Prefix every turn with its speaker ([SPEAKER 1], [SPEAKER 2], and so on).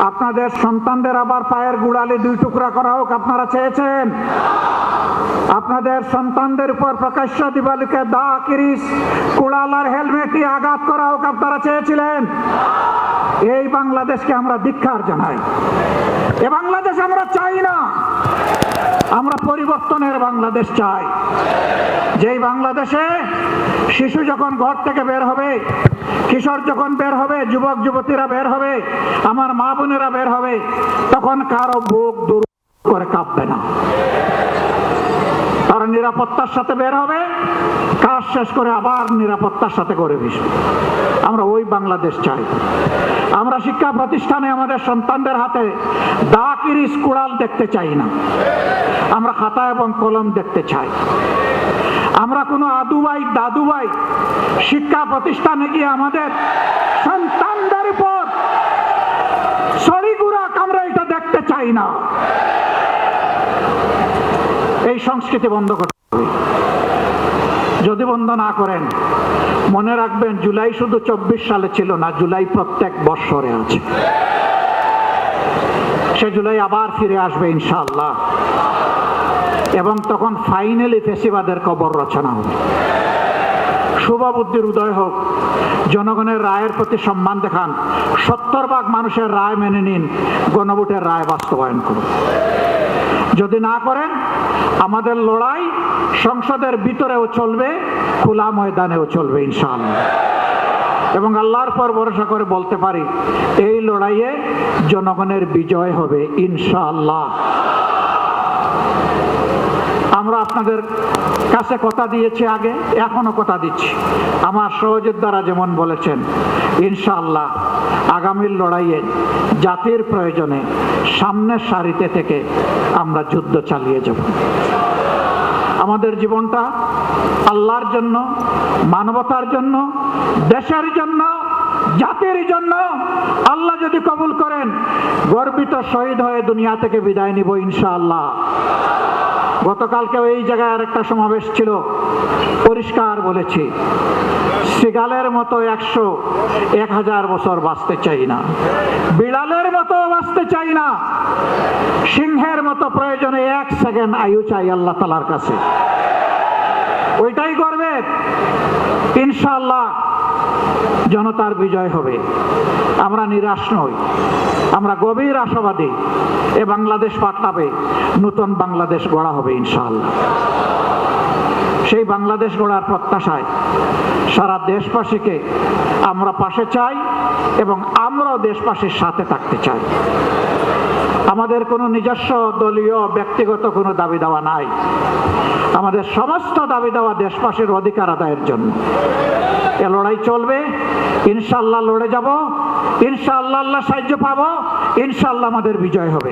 [SPEAKER 1] আপনাদের সন্তানদের আবার পায়ের গোড়ালি দুই টুকরা করা হোক আপনারা চেয়েছেন? আপনাদের সন্তানদের উপর প্রকাশ্য দিবালিকে দা, কিরিশ, কুড়াল আর হেলমেট দিয়ে আঘাত করা হোক আপনারা চেয়েছিলেন? এই বাংলাদেশকে আমরা ধিক্কার জানাই। এ বাংলাদেশ আমরা চাই না। আমরা পরিবর্তনের বাংলাদেশ চাই, যেই বাংলাদেশে শিশু যখন ঘর থেকে বের হবে, কিশোর যখন বের হবে, যুবক যুবতীরা বের হবে, আমার মা বোনেরা বের হবে, তখন কারো বুক দূর করে কাঁপবে না। তারা নিরাপত্তার সাথে বের হবে, কাজ শেষ করে আবার নিরাপত্তার সাথে করে বসবে। আমরা ওই বাংলাদেশ চাই। আমরা শিক্ষা প্রতিষ্ঠানে আমাদের সন্তানদের হাতে দা, কিরিশ, কুড়াল দেখতে চাই না। আমরা খাতা এবং কলম দেখতে চাই। আমরা কোনো আদুবাই দাদুবাই শিক্ষা প্রতিষ্ঠানে গিয়ে আমাদের সন্তানদের উপর ছড়িগুড়া আমরা এটা দেখতে চাই না। এই সংস্কৃতি বন্ধ করতে হবে। যদি বন্ধ না করেন, মনে রাখবেন জুলাই শুধু 24 সালে ছিল না, জুলাই প্রত্যেক বৎসরে আছে। সে জুলাই আবার ফিরে আসবে ইনশাআল্লাহ, এবং তখন ফাইনালি ফেসিবাদের কবর রচনা হবে। শুভ বুদ্ধির উদয় হোক। জনগণের রায়ের প্রতি সম্মান দেখান। 70% মানুষের রায় মেনে নিন, গণভোটের রায় বাস্তবায়ন করুন। যদি না করেন, আমাদের লড়াই সংসদের ভিতরেও চলবে, খোলা ময়দানেও চলবে ইনশাআল্লাহ। এবং আল্লাহর পর ভরসা করে বলতে পারি, এই লড়াইয়ে জনগণের বিজয় হবে ইনশাআল্লাহ। আমরা আপনাদের কাছে কথা দিয়েছি আগে, এখনো কথা দিচ্ছি। আমার সহযোদ্ধারা যেমন বলেছেন, ইনশাআল্লাহ আগামীর লড়াইয়ে জাতির প্রয়োজনে সামনের সারিতে থেকে আমরা যুদ্ধ চালিয়ে যাব। আমাদের জীবনটা আল্লাহর জন্য, মানবতার জন্য, দেশের জন্য, জাতির জন্য। আল্লাহ যদি কবুল করেন, গর্বিত শহীদ হয়ে দুনিয়া থেকে বিদায় নিব ইনশাআল্লাহ। গতকালকে এই জায়গায় আরেকটা সমাবেশ ছিল, পরিষ্কার বলেছি, সিগালের মতো 100-1000 বছর বাঁচতে চাই না, বিড়ালের মতো বাঁচতে চাই না, সিংহের মতো প্রয়োজনে 1 সেকেন্ড আয়ু চাই আল্লাহ তাআলার কাছে। ওইটাই করবে ইনশাআল্লাহ। জনতার বিজয় হবে। আমরা নিরাশ নই, আমরা গভীর আশাবাদী। এ বাংলাদেশ পাল্টাবে, নতুন বাংলাদেশ গড়া হবে ইনশাআল্লাহ। সেই বাংলাদেশ গড়ার প্রত্যাশায় সারা দেশবাসীকে আমরা পাশে চাই, এবং আমরাও দেশবাসীর সাথে থাকতে চাই। আমাদের কোনো নিজস্ব দলীয় ব্যক্তিগত কোনো দাবি দেওয়া নাই। আমাদের সমস্ত দাবি দেওয়া দেশবাসীর অধিকার আদায়ের জন্য। এ লড়াই চলবে ইনশাআল্লাহ। লড়ে যাব ইনশাআল্লাহ, আল্লাহ সাহায্য পাবো ইনশাআল্লাহ, আমাদের বিজয় হবে।